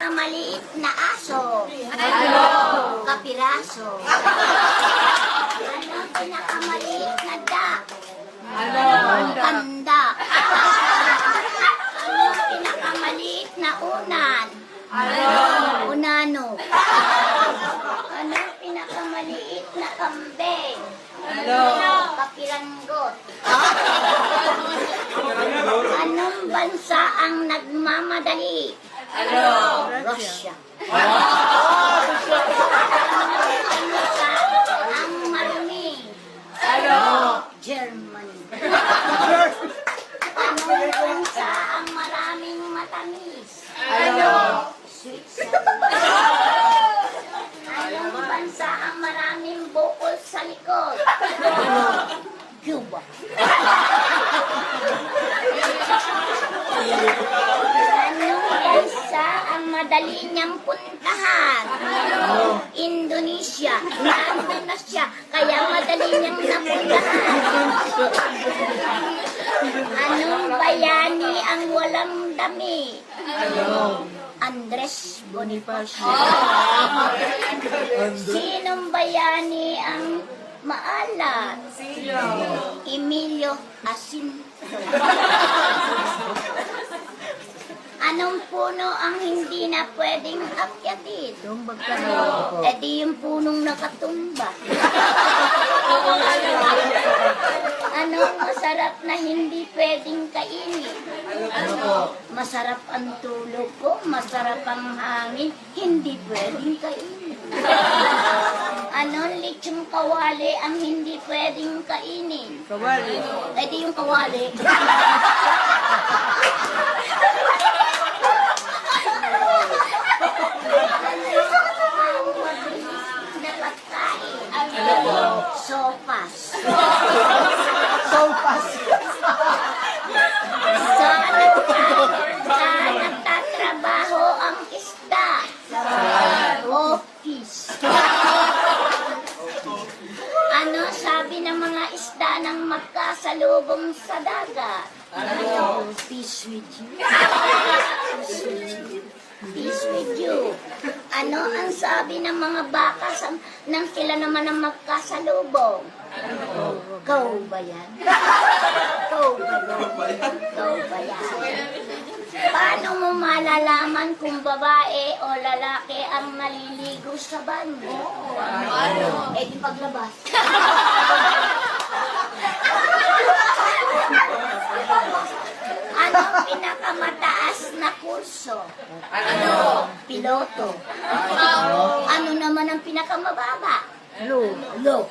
Maliit na aso. Kapiraso. Ano pinakamaliit na duck? Panda. Ano pinakamaliit na unan? Unano. Ano pinakamaliit na kambing? Kapiranggot. Anong bansa ang nagmamadali? Russia. Ang marumi? Germany. Anong bansa ang maraming matamis? Switzerland. Anong bansa ang maraming bukol sa likod? Cuba. Anong bansa ang madali niyang puntahan? Indonesia. Naano na siya, kaya madali niyang napuntahan. Anong bayani ang walang dami? Andres Bonifacio. Sinong bayani ang maalat? Emilio Jacinto. Anong puno ang hindi na pwedeng akyatin? Eh di yung punong nakatumba. Anong masarap na hindi pwedeng kainin? Masarap ang tulog ko, masarap ang hangin, hindi pwedeng kainin. Anong lechong kawali ang hindi pwedeng kainin? Kawali. Eh di yung kawali. Sopas. Sopas. Saan nagtatrabaho ang isda? Office. Ano sabi ng mga isda ng magkasalubong sa dagat? Peace with you. Peace with you. Ano ang sabi ng mga baka nang sila naman ang magkasalubong? Kau ba yan? Kau ba yan? Paano mo malalaman kung babae o lalaki ang naliligo sa banyo? Eh di paglabas. Anong pinakamataas na kurso? Piloto. Ano naman ang pinakamababa? Law.